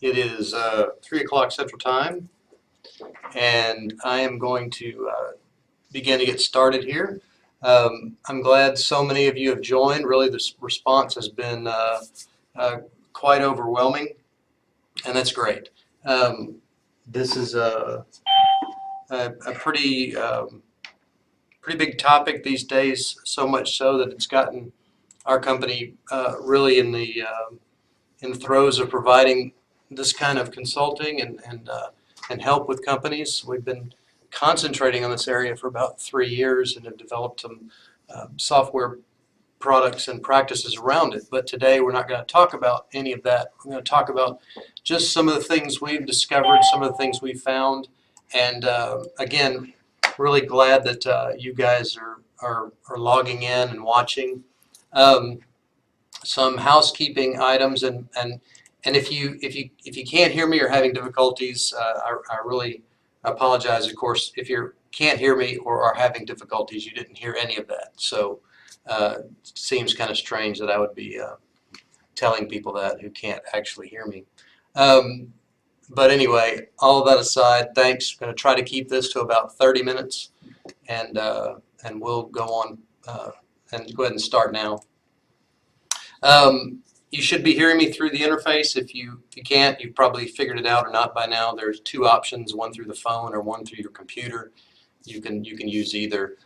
It is 3 o'clock Central Time, and I am going to begin to get started here. I'm glad so many of you have joined. Really, this response has been quite overwhelming, and that's great. This is a pretty big topic these days, so much so that it's gotten our company really in the throes of providing this kind of consulting and help with companies. We've been concentrating on this area for about 3 years and have developed some software products and practices around it. But today we're not going to talk about any of that. We're going to talk about just some of the things we've discovered, some of the things we've found, and again, really glad that you guys are logging in and watching. Some housekeeping items, and if you can't hear me or having difficulties, I really apologize. Of course, if you can't hear me or are having difficulties, you didn't hear any of that. So it seems kind of strange that I would be telling people that who can't actually hear me. But anyway, all of that aside, thanks. I'm going to try to keep this to about 30 minutes, and we'll go on and go ahead and start now. You should be hearing me through the interface. If you can't, you've probably figured it out or not by now. There's two options, one through the phone or one through your computer. You can use either.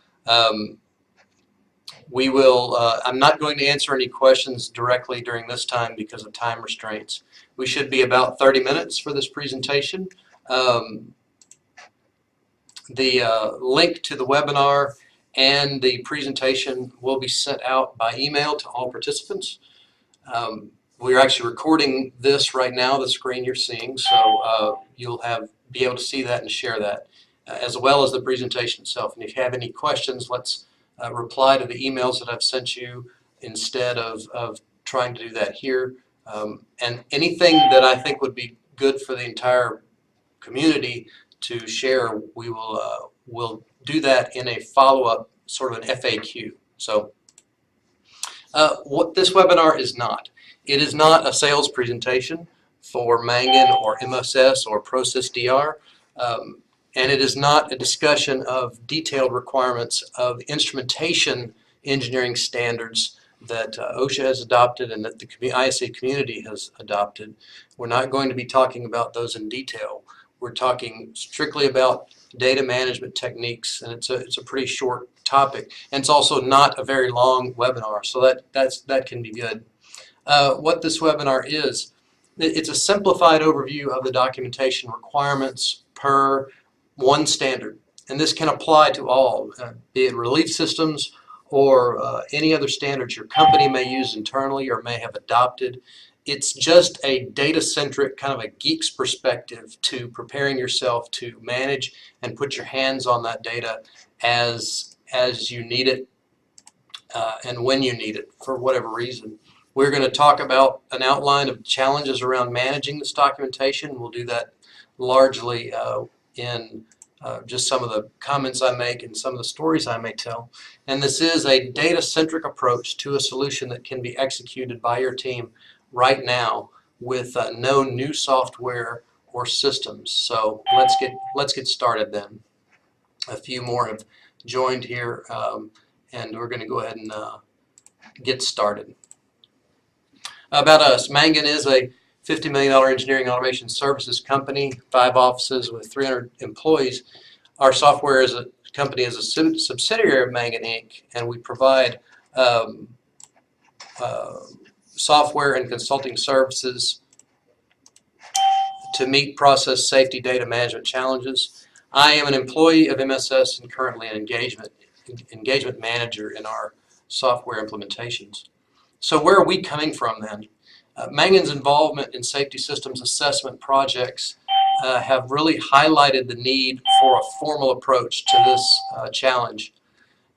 We will. I'm not going to answer any questions directly during this time because of time restraints. We should be about 30 minutes for this presentation. The link to the webinar and the presentation will be sent out by email to all participants. We're actually recording this right now, the screen you're seeing, so you'll be able to see that and share that, as well as the presentation itself. And if you have any questions, let's reply to the emails that I've sent you instead of trying to do that here. And anything that I think would be good for the entire community to share, we will do that in a follow-up, sort of an FAQ. So what this webinar is not. It is not a sales presentation for Mangan or MSS or ProcessDR, and it is not a discussion of detailed requirements of instrumentation engineering standards that OSHA has adopted and that the ISA community has adopted. We're not going to be talking about those in detail. We're talking strictly about data management techniques, and it's a pretty short topic, and it's also not a very long webinar, so that can be good. What this webinar is, it's a simplified overview of the documentation requirements per one standard, and this can apply to all, be it relief systems or any other standards your company may use internally or may have adopted. It's just a data-centric, kind of a geek's perspective to preparing yourself to manage and put your hands on that data as you need it and when you need it for whatever reason. We're going to talk about an outline of challenges around managing this documentation. We'll do that largely in just some of the comments I make and some of the stories I may tell. And this is a data-centric approach to a solution that can be executed by your team right now with no new software or systems. So let's get started then. A few more have joined here, and we're going to go ahead and get started. About us, Mangan is a $50 million engineering automation services company, 5 offices with 300 employees. Our software as a company is a subsidiary of Mangan Inc., and we provide software and consulting services to meet process safety data management challenges. I am an employee of MSS and currently an engagement manager in our software implementations. So where are we coming from then? Mangan's involvement in safety systems assessment projects have really highlighted the need for a formal approach to this challenge.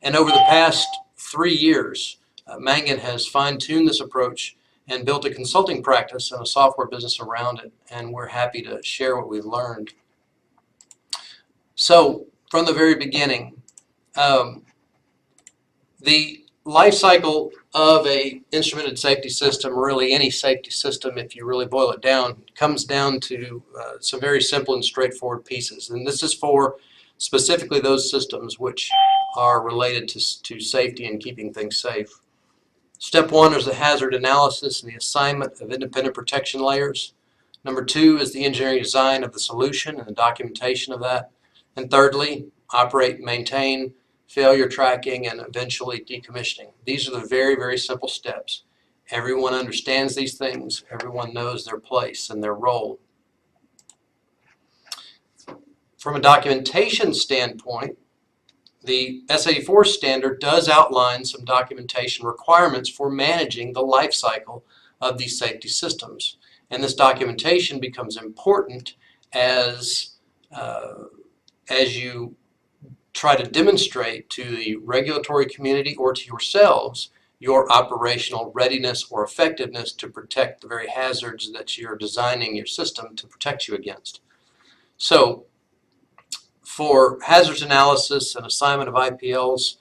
And over the past 3 years, Mangan has fine-tuned this approach and built a consulting practice and a software business around it, and we're happy to share what we've learned. So from the very beginning, the life cycle of a instrumented safety system, really any safety system, if you really boil it down, comes down to some very simple and straightforward pieces. And this is for specifically those systems which are related to safety and keeping things safe. Step one is the hazard analysis and the assignment of independent protection layers. Number two is the engineering design of the solution and the documentation of that. And thirdly, operate and maintain, failure tracking, and eventually decommissioning. These are the very, very simple steps. Everyone understands these things. Everyone knows their place and their role. From a documentation standpoint, the S84 standard does outline some documentation requirements for managing the life cycle of these safety systems. And this documentation becomes important as you try to demonstrate to the regulatory community or to yourselves your operational readiness or effectiveness to protect the very hazards that you're designing your system to protect you against. So for hazards analysis and assignment of IPLs,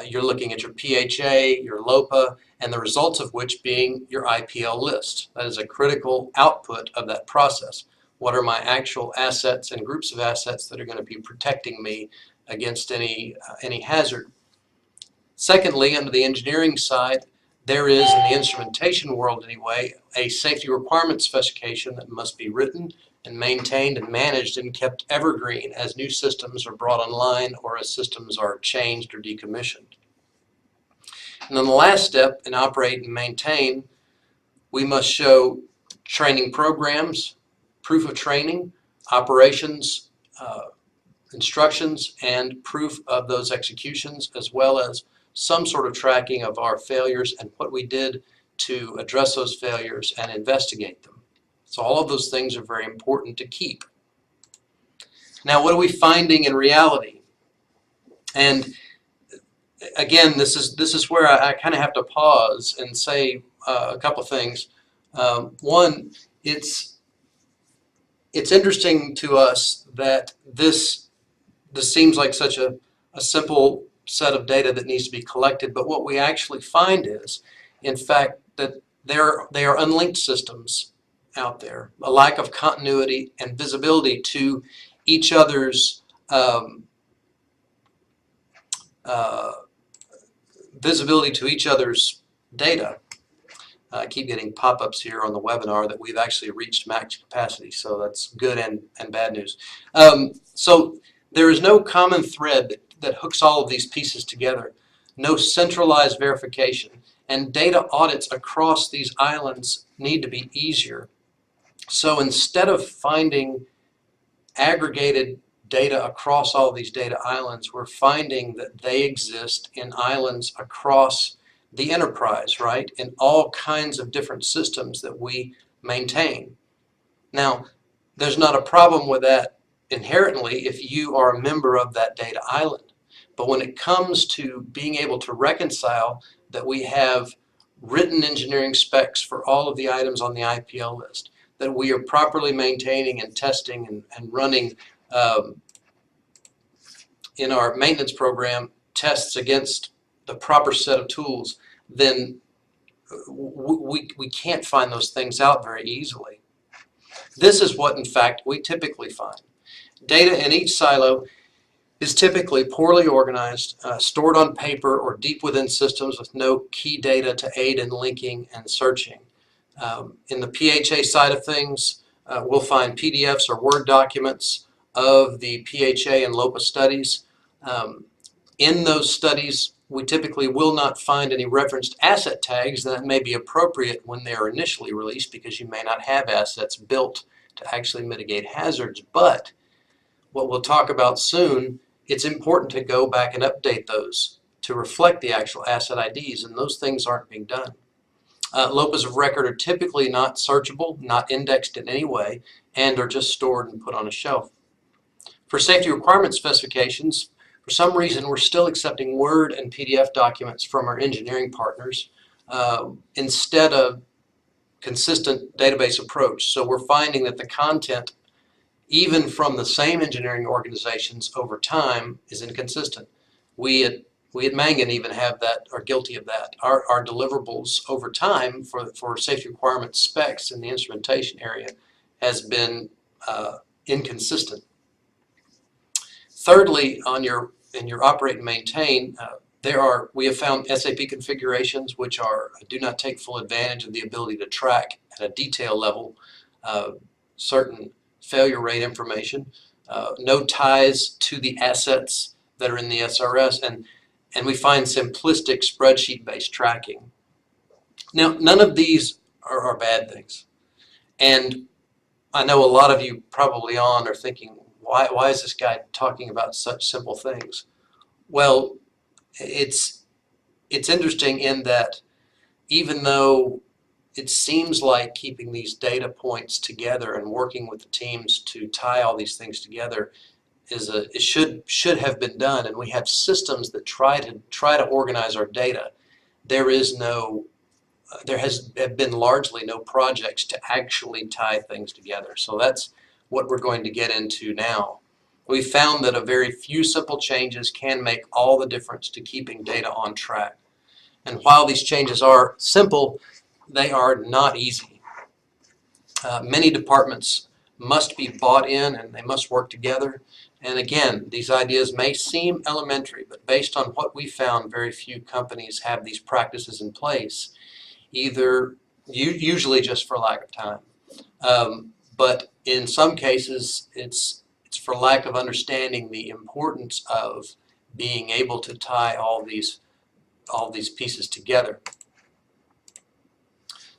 you're looking at your PHA, your LOPA, and the results of which being your IPL list. That is a critical output of that process. What are my actual assets and groups of assets that are going to be protecting me against any hazard? Secondly, under the engineering side, there is, in the instrumentation world anyway, a safety requirement specification that must be written and maintained and managed and kept evergreen as new systems are brought online or as systems are changed or decommissioned. And then the last step in operate and maintain, we must show training programs, proof of training, operations, instructions, and proof of those executions, as well as some sort of tracking of our failures and what we did to address those failures and investigate them. So all of those things are very important to keep. Now, what are we finding in reality? And again, this is where I kind of have to pause and say a couple things. One, it's interesting to us that this seems like such a simple set of data that needs to be collected, but what we actually find is, in fact, that they are unlinked systems out there, a lack of continuity and visibility to each other's data. I keep getting pop-ups here on the webinar that we've actually reached max capacity, so that's good and bad news. So there is no common thread that hooks all of these pieces together, no centralized verification, and data audits across these islands need to be easier. So instead of finding aggregated data across all these data islands, we're finding that they exist in islands across the enterprise, right? In all kinds of different systems that we maintain. Now, there's not a problem with that inherently if you are a member of that data island. But when it comes to being able to reconcile that we have written engineering specs for all of the items on the IPL list, that we are properly maintaining and testing and running in our maintenance program tests against the proper set of tools, then we can't find those things out very easily. This is what, in fact, we typically find. Data in each silo is typically poorly organized, stored on paper or deep within systems with no key data to aid in linking and searching. In the PHA side of things, we'll find PDFs or Word documents of the PHA and LOPA studies. In those studies, we typically will not find any referenced asset tags that may be appropriate when they are initially released because you may not have assets built to actually mitigate hazards. But what we'll talk about soon, it's important to go back and update those to reflect the actual asset IDs, and those things aren't being done. LOPAs of record are typically not searchable, not indexed in any way, and are just stored and put on a shelf. For safety requirement specifications, for some reason we're still accepting Word and PDF documents from our engineering partners instead of consistent database approach. So we're finding that the content, even from the same engineering organizations over time, is inconsistent. We at We at Mangan even have that, are guilty of that. Our deliverables over time for safety requirement specs in the instrumentation area has been inconsistent. Thirdly, in your operate and maintain, we have found SAP configurations which do not take full advantage of the ability to track at a detail level certain failure rate information, no ties to the assets that are in the SRS, and we find simplistic spreadsheet-based tracking. Now, none of these are bad things, and I know a lot of you probably are thinking, why is this guy talking about such simple things? Well, it's interesting in that even though it seems like keeping these data points together and working with the teams to tie all these things together it should have been done, and we have systems that try to organize our data. There has been largely no projects to actually tie things together. So that's what we're going to get into now. We found that a very few simple changes can make all the difference to keeping data on track. And while these changes are simple, they are not easy. Many departments must be bought in and they must work together. And again, these ideas may seem elementary, but based on what we found, very few companies have these practices in place, usually just for lack of time. But in some cases, it's for lack of understanding the importance of being able to tie all these pieces together.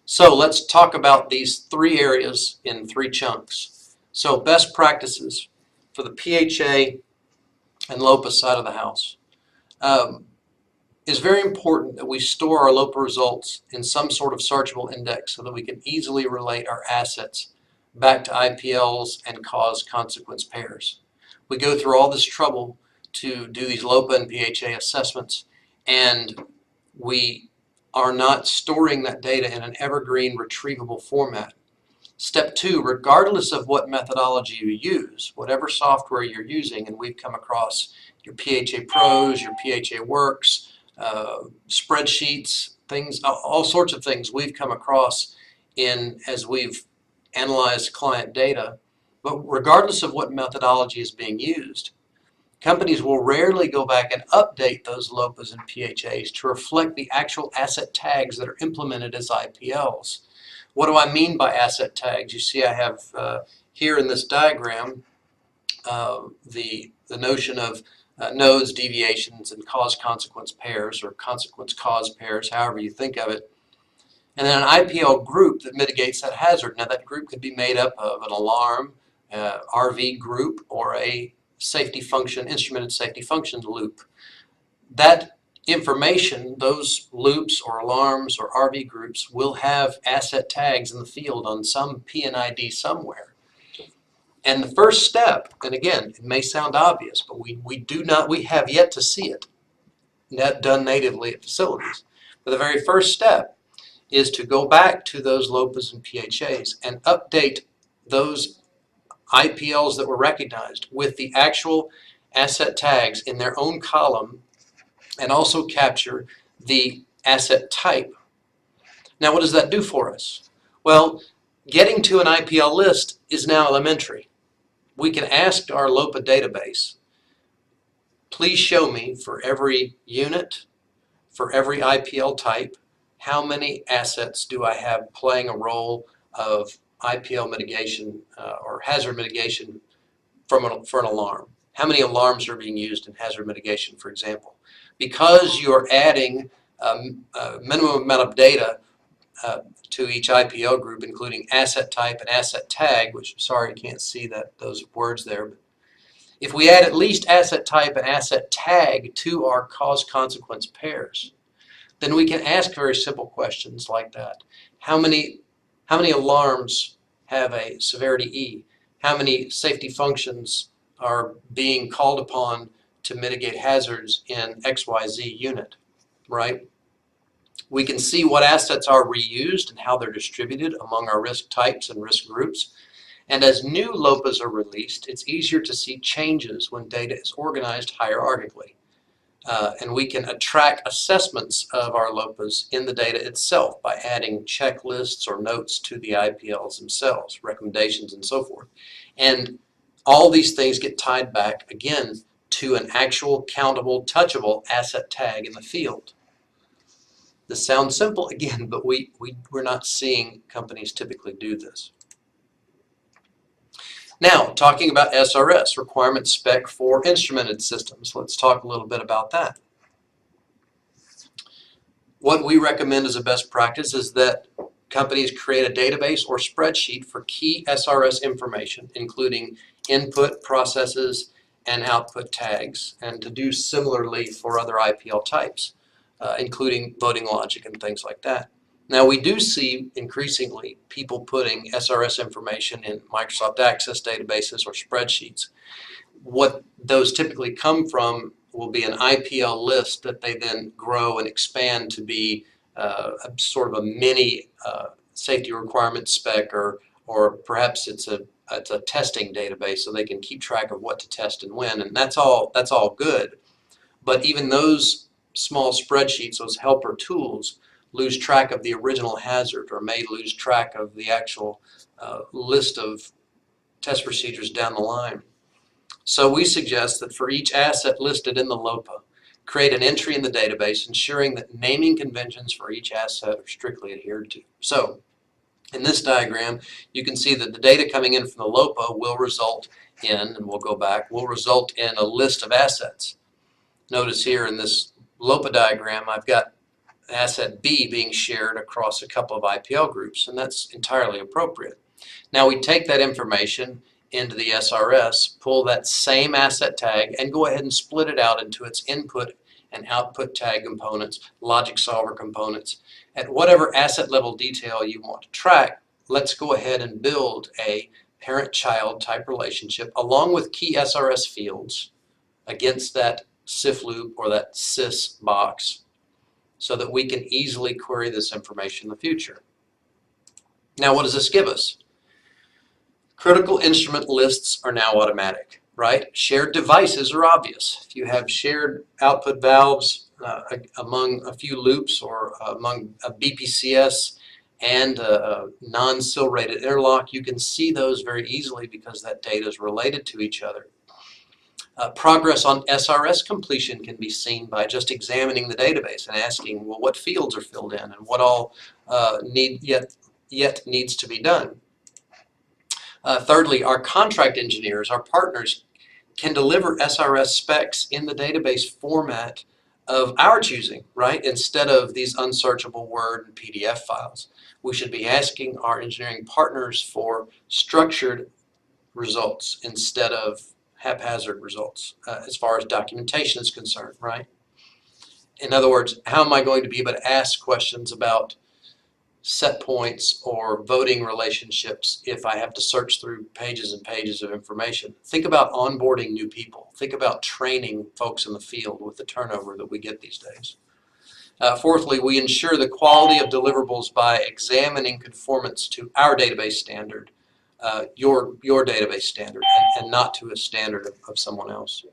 So let's talk about these three areas in three chunks. So best practices for the PHA and LOPA side of the house. It's very important that we store our LOPA results in some sort of searchable index so that we can easily relate our assets back to IPLs and cause-consequence pairs. We go through all this trouble to do these LOPA and PHA assessments, and we are not storing that data in an evergreen retrievable format. Step two, regardless of what methodology you use, whatever software you're using, and we've come across your PHA Pros, your PHA Works, spreadsheets, things, all sorts of things we've come across as we've analyzed client data. But regardless of what methodology is being used, companies will rarely go back and update those LOPAs and PHAs to reflect the actual asset tags that are implemented as IPLs. What do I mean by asset tags? You see I have here in this diagram the notion of nodes, deviations, and cause-consequence pairs, or consequence-cause pairs, however you think of it. And then an IPL group that mitigates that hazard. Now that group could be made up of an alarm, RV group, or a safety function, instrumented safety functions loop. That information, those loops or alarms or RV groups, will have asset tags in the field on some PNID somewhere. And the first step, and again, it may sound obvious, but we have yet to see it done natively at facilities. But the very first step is to go back to those LOPAs and PHAs and update those IPLs that were recognized with the actual asset tags in their own column, and also capture the asset type. Now, what does that do for us? Well, getting to an IPL list is now elementary. We can ask our LOPA database, please show me for every unit, for every IPL type, how many assets do I have playing a role of IPL mitigation or hazard mitigation for an alarm? How many alarms are being used in hazard mitigation, for example? Because you're adding a minimum amount of data to each IPL group, including asset type and asset tag, which, sorry, you can't see those words there. But if we add at least asset type and asset tag to our cause-consequence pairs, then we can ask very simple questions like that. How many alarms have a severity E? How many safety functions are being called upon to mitigate hazards in XYZ unit, right? We can see what assets are reused and how they're distributed among our risk types and risk groups. And as new LOPAs are released, it's easier to see changes when data is organized hierarchically. And we can track assessments of our LOPAs in the data itself by adding checklists or notes to the IPLs themselves, recommendations and so forth. And all these things get tied back, again, to an actual, countable, touchable asset tag in the field. This sounds simple, again, but we're not seeing companies typically do this. Now, talking about SRS, requirement spec for instrumented systems. Let's talk a little bit about that. What we recommend as a best practice is that companies create a database or spreadsheet for key SRS information, including input processes and output tags, and to do similarly for other IPL types, including voting logic and things like that. Now, we do see increasingly people putting SRS information in Microsoft Access databases or spreadsheets. What those typically come from will be an IPL list that they then grow and expand to be a sort of a mini safety requirement spec, or perhaps it's a testing database so they can keep track of what to test and when, and that's all good. But even those small spreadsheets, those helper tools, lose track of the original hazard, or may lose track of the actual list of test procedures down the line. So we suggest that for each asset listed in the LOPA, create an entry in the database ensuring that naming conventions for each asset are strictly adhered to. So in this diagram, you can see that the data coming in from the LOPA will result in, and we'll go back, will result in a list of assets. Notice here in this LOPA diagram, I've got asset B being shared across a couple of IPL groups, and that's entirely appropriate. Now we take that information into the SRS, pull that same asset tag, and go ahead and split it out into its input and output tag components, logic solver components. At whatever asset level detail you want to track, let's go ahead and build a parent-child type relationship along with key SRS fields against that CIF loop or that sys box, so that we can easily query this information in the future. Now, what does this give us? Critical instrument lists are now automatic, right? Shared devices are obvious. If you have shared output valves among a few loops, or among a BPCS and a non-SIL rated interlock, you can see those very easily because that data is related to each other. Progress on SRS completion can be seen by just examining the database and asking, well, what fields are filled in and what all yet needs to be done. Thirdly, our contract engineers, our partners, can deliver SRS specs in the database format of our choosing, right? Instead of these unsearchable Word and PDF files. We should be asking our engineering partners for structured results instead of haphazard results as far as documentation is concerned, right? In other words, how am I going to be able to ask questions about set points or voting relationships if I have to search through pages and pages of information? Think about onboarding new people. Think about training folks in the field with the turnover that we get these days. Fourthly, we ensure the quality of deliverables by examining conformance to our database standard, your database standard, and not to a standard of someone else.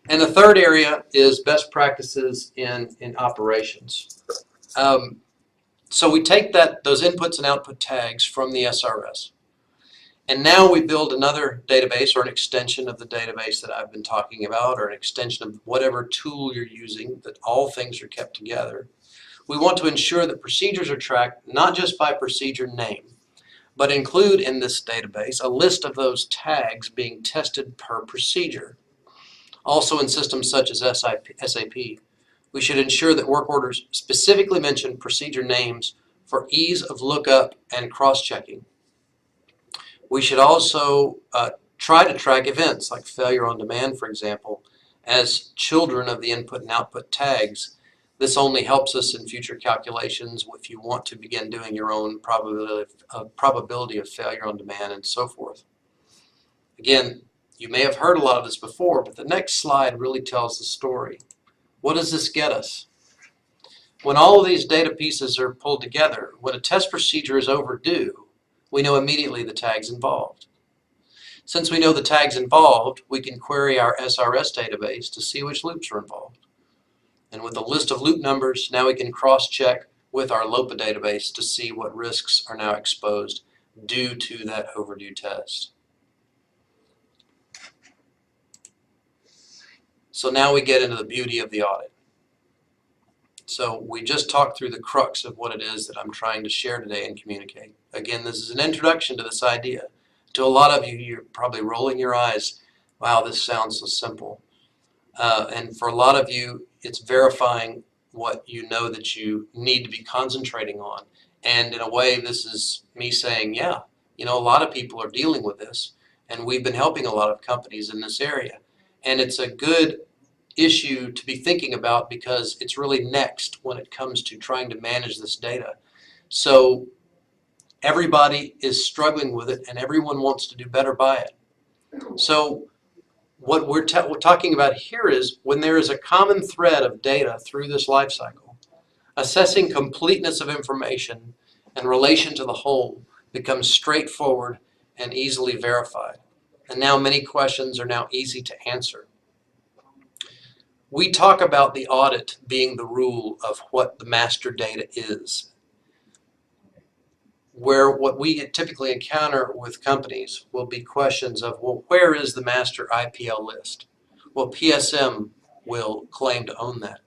And the third area is best practices in operations. So we take those inputs and output tags from the SRS, and now we build another database or an extension of the database that I've been talking about, or an extension of whatever tool you're using, that all things are kept together. We want to ensure that procedures are tracked not just by procedure name, but include in this database a list of those tags being tested per procedure. Also, in systems such as SAP, we should ensure that work orders specifically mention procedure names for ease of lookup and cross-checking. We should also try to track events like failure on demand, for example, as children of the input and output tags. This only helps us in future calculations if you want to begin doing your own probability of failure on demand and so forth. Again, you may have heard a lot of this before, but the next slide really tells the story. What does this get us? When all of these data pieces are pulled together, when a test procedure is overdue, we know immediately the tag's involved. Since we know the tags involved, we can query our SRS database to see which loops are involved. And with a list of loop numbers, now we can cross-check with our LOPA database to see what risks are now exposed due to that overdue test. So now we get into the beauty of the audit. So we just talked through the crux of what it is that I'm trying to share today and communicate. Again, this is an introduction to this idea. To a lot of you, you're probably rolling your eyes. Wow, this sounds so simple. And for a lot of you, it's verifying what you know that you need to be concentrating on. And in a way, this is me saying, yeah, you know, a lot of people are dealing with this, and we've been helping a lot of companies in this area. And it's a good issue to be thinking about because it's really next when it comes to trying to manage this data. So everybody is struggling with it, and everyone wants to do better by it. So what we're talking about here is when there is a common thread of data through this life cycle, assessing completeness of information in relation to the whole becomes straightforward and easily verified. And now many questions are now easy to answer. We talk about the audit being the rule of what the master data is. Where what we typically encounter with companies will be questions of, well, where is the master IPL list? Well, PSM will claim to own that.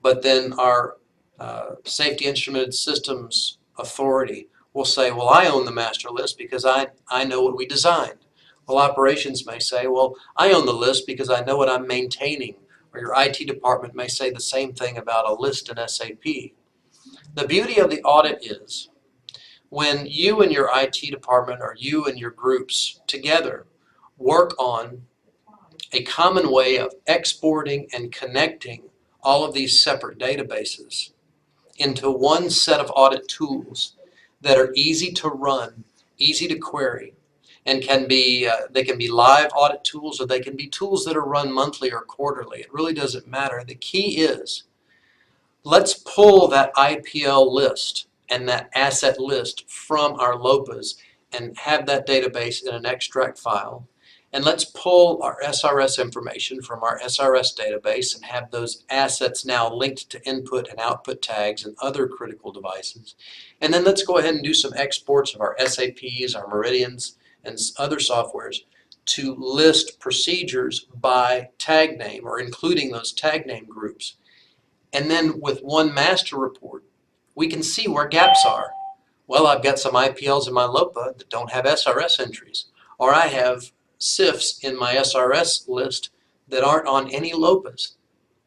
But then our Safety Instrumented Systems Authority will say, well, I own the master list because I know what we designed. Well, operations may say, well, I own the list because I know what I'm maintaining. Or your IT department may say the same thing about a list in SAP. The beauty of the audit is when you and your IT department or you and your groups together work on a common way of exporting and connecting all of these separate databases into one set of audit tools that are easy to run, easy to query, and they can be live audit tools or they can be tools that are run monthly or quarterly. It really doesn't matter. The key is let's pull that IPL list and that asset list from our LOPAs and have that database in an extract file. And let's pull our SRS information from our SRS database and have those assets now linked to input and output tags and other critical devices. And then let's go ahead and do some exports of our SAPs, our Meridians, and other softwares to list procedures by tag name or including those tag name groups. And then with one master report, we can see where gaps are. Well, I've got some IPLs in my LOPA that don't have SRS entries, or I have CIFs in my SRS list that aren't on any LOPAs.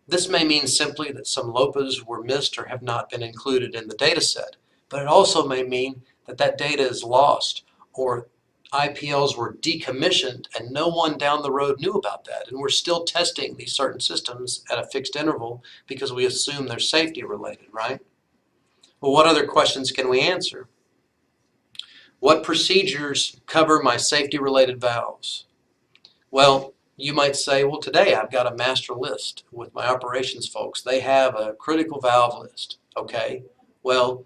This may mean simply that some LOPAs were missed or have not been included in the data set, but it also may mean that that data is lost or IPLs were decommissioned and no one down the road knew about that, and we're still testing these certain systems at a fixed interval because we assume they're safety related, right? Well, what other questions can we answer? What procedures cover my safety related valves? Well, you might say, well, today I've got a master list with my operations folks. They have a critical valve list. Okay, well,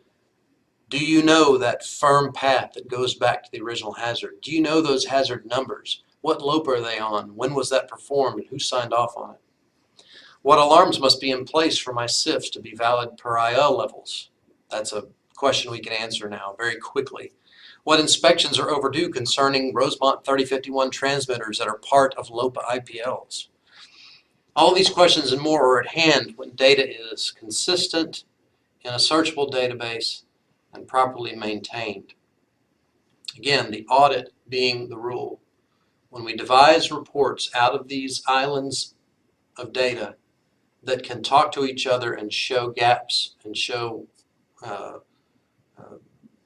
do you know that firm path that goes back to the original hazard? Do you know those hazard numbers? What LOPA are they on? When was that performed and who signed off on it? What alarms must be in place for my SIFs to be valid per IL levels? That's a question we can answer now very quickly. What inspections are overdue concerning Rosemont 3051 transmitters that are part of LOPA IPLs? All these questions and more are at hand when data is consistent in a searchable database and properly maintained. Again, the audit being the rule. When we devise reports out of these islands of data that can talk to each other and show gaps and show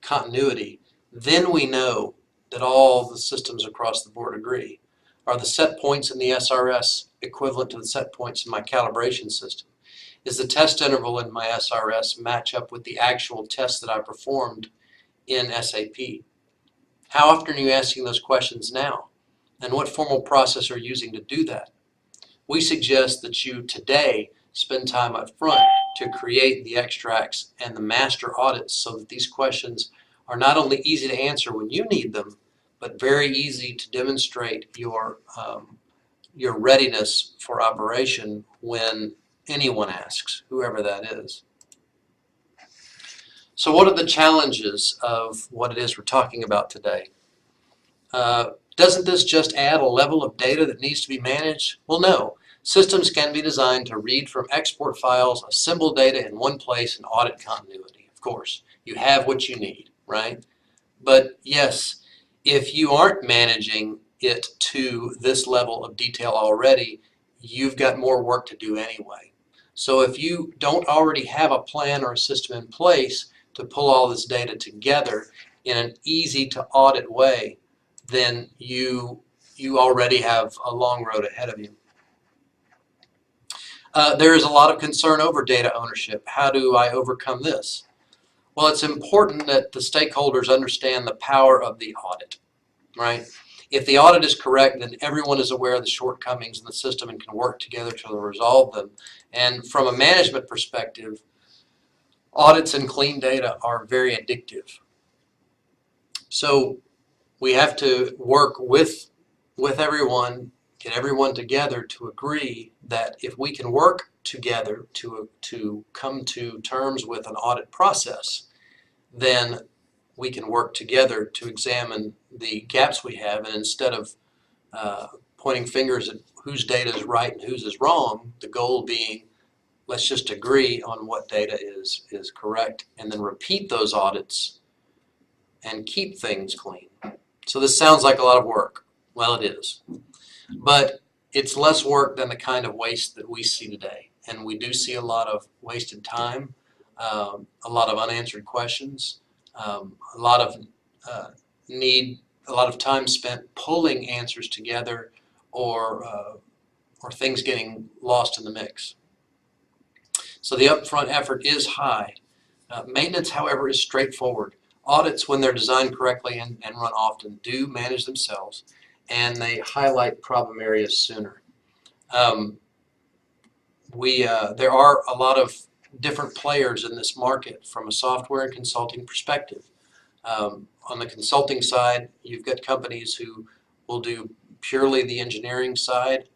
continuity, then we know that all the systems across the board agree. Are the set points in the SRS equivalent to the set points in my calibration system? Is the test interval in my SRS match up with the actual test that I performed in SAP? How often are you asking those questions now? And what formal process are you using to do that? We suggest that you today spend time up front to create the extracts and the master audits so that these questions are not only easy to answer when you need them, but very easy to demonstrate your readiness for operation when anyone asks, whoever that is. So what are the challenges of what it is we're talking about today? Doesn't this just add a level of data that needs to be managed? Well, no. Systems can be designed to read from export files, assemble data in one place, and audit continuity. Of course, you have what you need, right? But yes, if you aren't managing it to this level of detail already, you've got more work to do anyway. So if you don't already have a plan or a system in place to pull all this data together in an easy to audit way, then you already have a long road ahead of you. There is a lot of concern over data ownership. How do I overcome this? Well, it's important that the stakeholders understand the power of the audit, right? If the audit is correct, then everyone is aware of the shortcomings in the system and can work together to resolve them. And from a management perspective, audits and clean data are very addictive. So we have to work with everyone, get everyone together to agree that if we can work together to come to terms with an audit process, then we can work together to examine the gaps we have, and instead of pointing fingers at whose data is right and whose is wrong, the goal being let's just agree on what data is correct and then repeat those audits and keep things clean. So this sounds like a lot of work. Well, it is. But it's less work than the kind of waste that we see today. And we do see a lot of wasted time, a lot of unanswered questions, a lot of time spent pulling answers together or things getting lost in the mix. So the upfront effort is high. Maintenance, however, is straightforward. Audits, when they're designed correctly and run often, do manage themselves, and they highlight problem areas sooner. There are a lot of different players in this market from a software and consulting perspective. On the consulting side, you've got companies who will do purely the engineering side,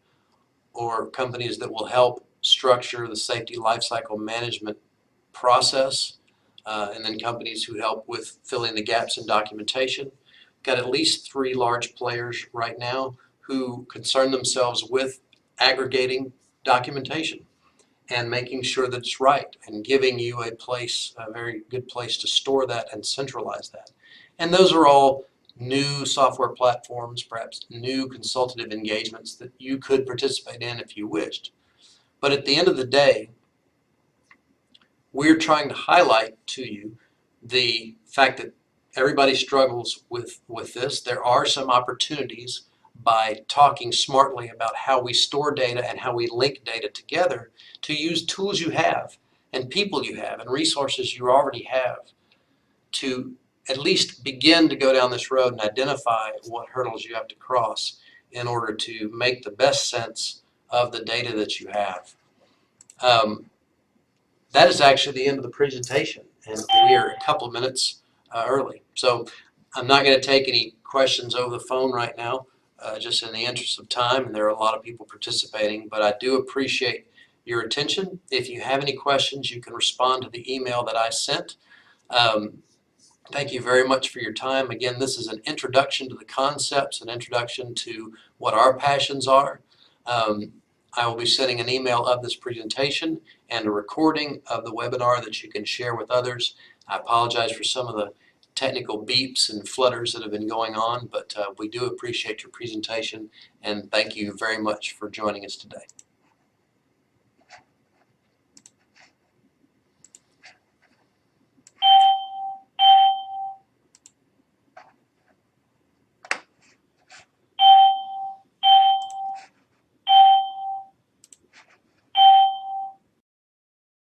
or companies that will help structure the safety lifecycle management process, and then companies who help with filling the gaps in documentation. Got at least 3 large players right now who concern themselves with aggregating documentation and making sure that it's right and giving you a very good place to store that and centralize that. And those are all new software platforms, perhaps new consultative engagements that you could participate in if you wished. But at the end of the day, we're trying to highlight to you the fact that everybody struggles with this. There are some opportunities by talking smartly about how we store data and how we link data together to use tools you have and people you have and resources you already have to at least begin to go down this road and identify what hurdles you have to cross in order to make the best sense of the data that you have. That is actually the end of the presentation, and we are a couple of minutes early. So I'm not going to take any questions over the phone right now, just in the interest of time, and there are a lot of people participating, but I do appreciate your attention. If you have any questions, you can respond to the email that I sent. Thank you very much for your time. Again, this is an introduction to the concepts, an introduction to what our passions are. I will be sending an email of this presentation and a recording of the webinar that you can share with others. I apologize for some of the technical beeps and flutters that have been going on, but we do appreciate your presentation, and thank you very much for joining us today.